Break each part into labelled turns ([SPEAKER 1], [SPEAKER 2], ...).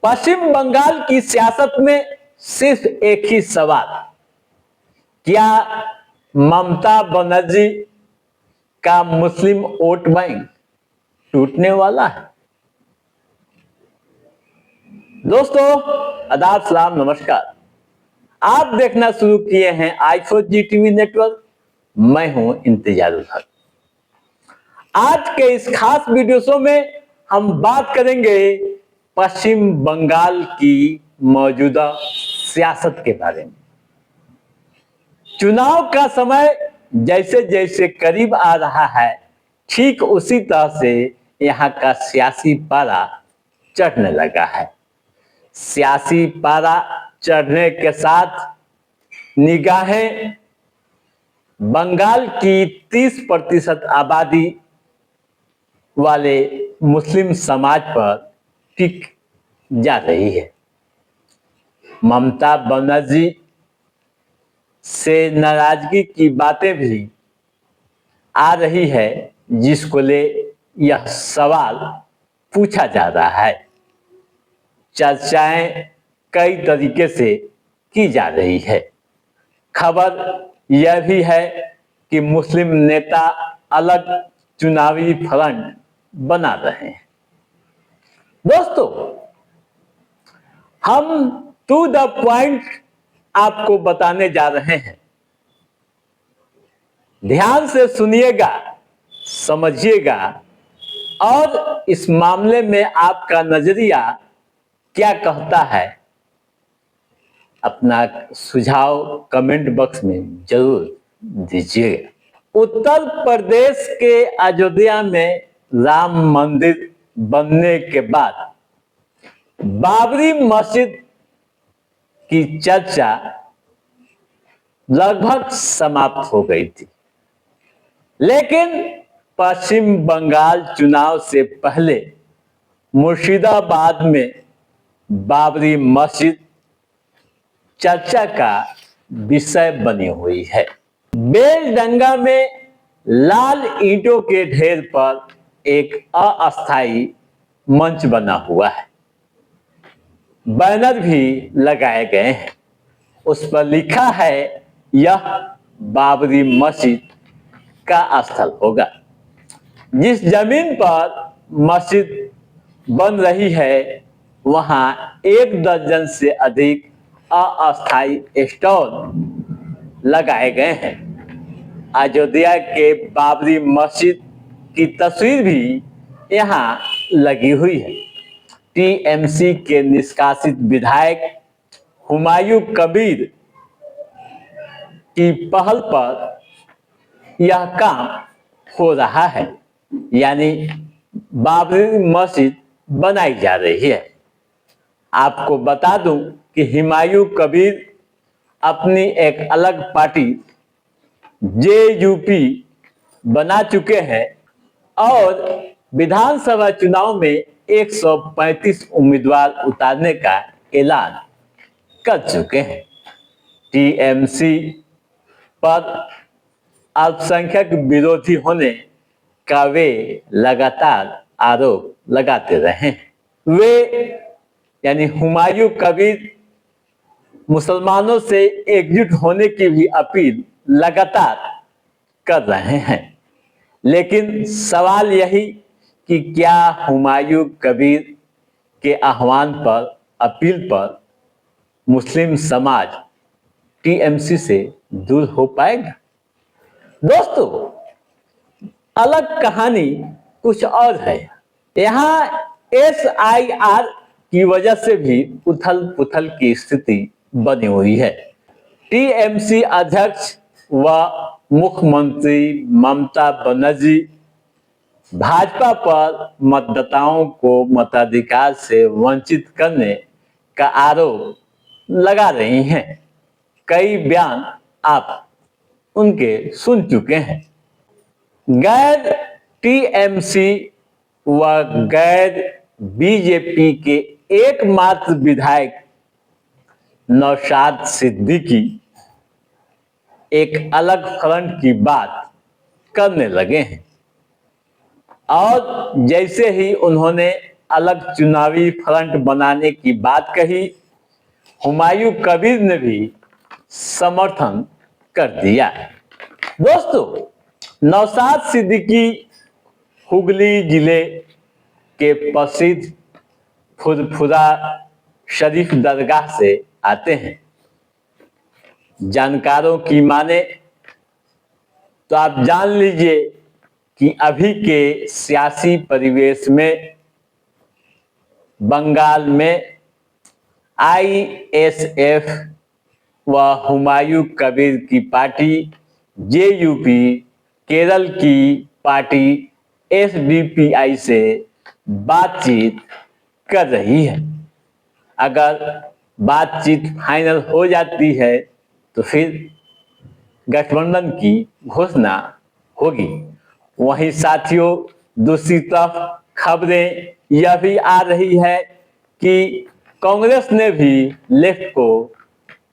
[SPEAKER 1] पश्चिम बंगाल की सियासत में सिर्फ एक ही सवाल, क्या ममता बनर्जी का मुस्लिम वोट बैंक टूटने वाला है? दोस्तों आदाब, सलाम, नमस्कार। आप देखना शुरू किए हैं आई4G टीवी नेटवर्क। मैं हूं इंतजारुल हक। आज के इस खास वीडियो शो में हम बात करेंगे पश्चिम बंगाल की मौजूदा सियासत के बारे में। चुनाव का समय जैसे जैसे करीब आ रहा है, ठीक उसी तरह से यहाँ का सियासी पारा चढ़ने लगा है। सियासी पारा चढ़ने के साथ निगाहें बंगाल की 30% आबादी वाले मुस्लिम समाज पर टिक जा रही है। ममता बनर्जी से नाराजगी की बातें भी आ रही है, जिसको ले यह सवाल पूछा जा रहा है। चर्चाएं कई तरीके से की जा रही है। खबर यह भी है कि मुस्लिम नेता अलग चुनावी फ्रंट बना रहे हैं। दोस्तों, हम टू द पॉइंट आपको बताने जा रहे हैं। ध्यान से सुनिएगा, समझिएगा और इस मामले में आपका नजरिया क्या कहता है, अपना सुझाव कमेंट बॉक्स में जरूर दीजिएगा। उत्तर प्रदेश के अयोध्या में राम मंदिर बनने के बाद बाबरी मस्जिद की चर्चा लगभग समाप्त हो गई थी, लेकिन पश्चिम बंगाल चुनाव से पहले मुर्शिदाबाद में बाबरी मस्जिद चर्चा का विषय बनी हुई है। बेलडंगा में लाल ईंटों के ढेर पर एक अस्थायी मंच बना हुआ है। बैनर भी लगाए गए हैं। उस पर लिखा है, यह बाबरी मस्जिद का स्थल होगा। जिस जमीन पर मस्जिद बन रही है, वहां 1 दर्जन से अधिक अस्थायी स्टॉल लगाए गए हैं। अयोध्या के बाबरी मस्जिद की तस्वीर भी यहां लगी हुई है। टीएमसी के निष्कासित विधायक हुमायूं कबीर की पहल पर यह काम हो रहा है, यानी बाबरी मस्जिद बनाई जा रही है। आपको बता दूं कि हुमायूं कबीर अपनी एक अलग पार्टी जेयूपी बना चुके हैं और विधानसभा चुनाव में 135 उम्मीदवार उतारने का ऐलान कर चुके हैं। टीएमसी पर अल्पसंख्यक विरोधी होने का वे लगातार आरोप लगाते रहे। वे यानी हुमायूं कबीर मुसलमानों से एकजुट होने की भी अपील लगातार कर रहे हैं, लेकिन सवाल यही कि क्या हुमायूं कबीर के आह्वान पर, अपील पर मुस्लिम समाज टीएमसी से दूर हो पाएगा? दोस्तों, अलग कहानी कुछ और है। यहाँ SIR की वजह से भी उथल पुथल की स्थिति बनी हुई है। टीएमसी अध्यक्ष व मुख्यमंत्री ममता बनर्जी भाजपा पर मतदाताओं को मताधिकार से वंचित करने का आरोप लगा रही हैं। कई बयान आप उनके सुन चुके हैं। गैर टीएमसी व गैर बीजेपी के एकमात्र विधायक नौशाद सिद्दीकी एक अलग फ्रंट की बात करने लगे हैं और जैसे ही उन्होंने अलग चुनावी फ्रंट बनाने की बात कही। हुमायूं कबीर ने भी समर्थन कर दिया। दोस्तों, नौशाद सिद्दीकी हुगली जिले के प्रसिद्ध फुरफुरा शरीफ दरगाह से आते हैं। जानकारों की माने तो आप जान लीजिए कि अभी के सियासी परिवेश में बंगाल में आईएसएफ व हुमायूं कबीर की पार्टी जेयूपी, केरल की पार्टी एसडीपीआई से बातचीत कर रही है। अगर बातचीत फाइनल हो जाती है तो फिर गठबंधन की घोषणा होगी। वहीं साथियों, दूसरी तरफ खबरें यह भी आ रही है कि कांग्रेस ने भी लेफ्ट को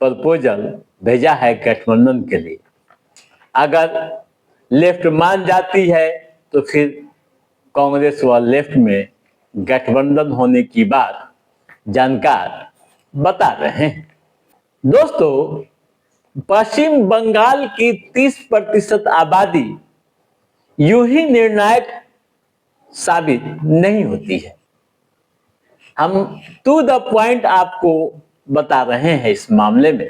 [SPEAKER 1] प्रपोजल भेजा है गठबंधन के लिए। अगर लेफ्ट मान जाती है तो फिर कांग्रेस व लेफ्ट में गठबंधन होने की बात जानकार बता रहे हैं। दोस्तों, पश्चिम बंगाल की 30% आबादी यूं ही निर्णायक साबित नहीं होती है। हम टू द पॉइंट आपको बता रहे हैं इस मामले में।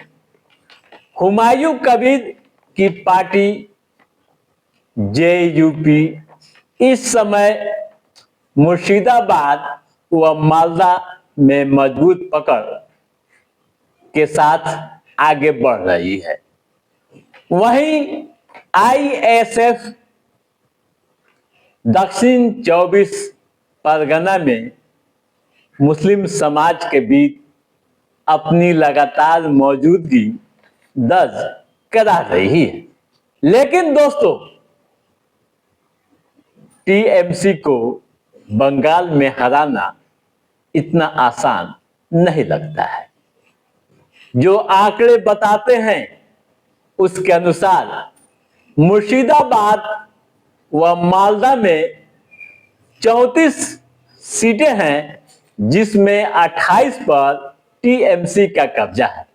[SPEAKER 1] हुमायूं कबीर की पार्टी जेयूपी इस समय मुर्शिदाबाद व मालदा में मजबूत पकड़ के साथ आगे बढ़ रही है। वहीं आईएसएफ दक्षिण 24 परगना में मुस्लिम समाज के बीच अपनी लगातार मौजूदगी दर्ज करा रही है। लेकिन दोस्तों, टीएमसी को बंगाल में हराना इतना आसान नहीं लगता है। जो आंकड़े बताते हैं उसके अनुसार मुर्शिदाबाद व मालदा में 34 सीटें हैं, जिसमें 28 पर टीएमसी का कब्जा है।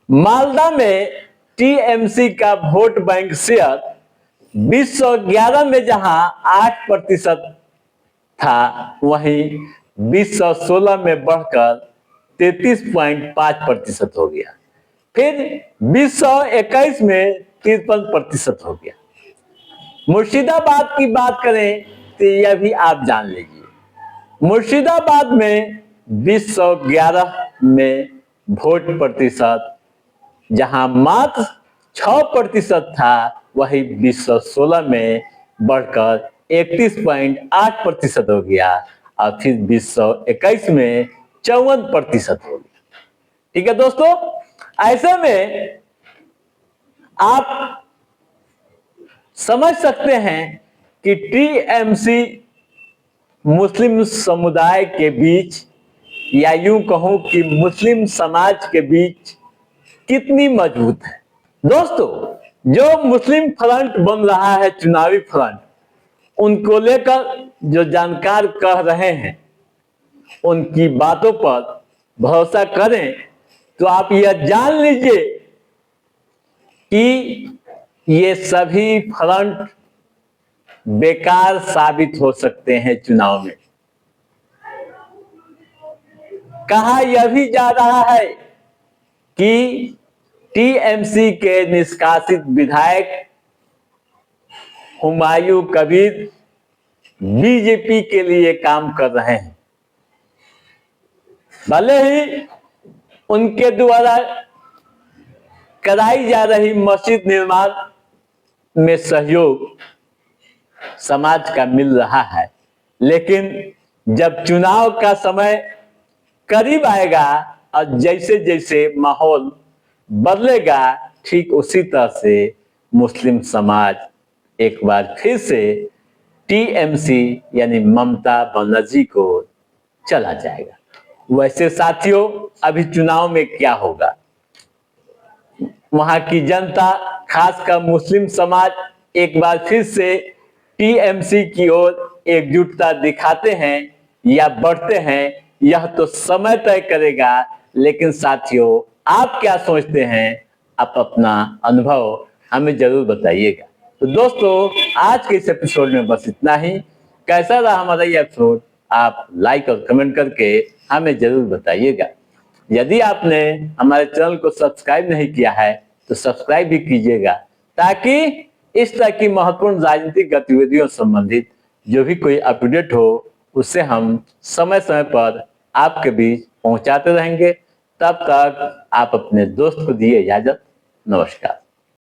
[SPEAKER 1] मालदा में टीएमसी का वोट बैंक शेयर 2011 में जहां 8% था, वहीं 2016 में बढ़कर 33.5% हो गया। फिर 2021 में 53% हो गया। मुर्शिदाबाद की बात करें तो यह भी आप जान लीजिए। मुर्शिदाबाद में 2011 में वोट प्रतिशत जहां मात्र 6% था, वही 2016 में बढ़कर 31.8% हो गया और फिर 2021 में 54% हो गया। ठीक है दोस्तों, ऐसे में आप समझ सकते हैं कि टीएमसी मुस्लिम समुदाय के बीच, या यूं कहूं कि मुस्लिम समाज के बीच कितनी मजबूत है। दोस्तों, जो मुस्लिम फ्रंट बन रहा है, चुनावी फ्रंट, उनको लेकर जो जानकार कह रहे हैं, उनकी बातों पर भरोसा करें तो आप यह जान लीजिए कि ये सभी फ्रंट बेकार साबित हो सकते हैं चुनाव में। कहा यह भी जा रहा है कि टीएमसी के निष्कासित विधायक हुमायूं कबीर बीजेपी के लिए काम कर रहे हैं। भले ही उनके द्वारा कराई जा रही मस्जिद निर्माण में सहयोग समाज का मिल रहा है, लेकिन जब चुनाव का समय करीब आएगा और जैसे जैसे माहौल बदलेगा, ठीक उसी तरह से मुस्लिम समाज एक बार फिर से टीएमसी यानी ममता बनर्जी को चला जाएगा। वैसे साथियों, अभी चुनाव में क्या होगा, वहां की जनता, खासकर मुस्लिम समाज, एक बार फिर से टीएमसी की ओर एकजुटता दिखाते हैं या बढ़ते हैं यह तो समय तय करेगा, लेकिन साथियों आप क्या सोचते हैं, आप अपना अनुभव हमें जरूर बताइएगा। तो दोस्तों आज के इस एपिसोड में बस इतना ही। कैसा रहा हमारा ये एपिसोड आप लाइक और कमेंट करके हमें जरूर बताइएगा। यदि आपने हमारे चैनल को सब्सक्राइब नहीं किया है तो सब्सक्राइब भी कीजिएगा, ताकि इस तरह की महत्वपूर्ण राजनीतिक गतिविधियों संबंधित जो भी कोई अपडेट हो उसे हम समय समय पर आपके बीच पहुंचाते रहेंगे। तब तक आप अपने दोस्त को दिए इजाजत। नमस्कार।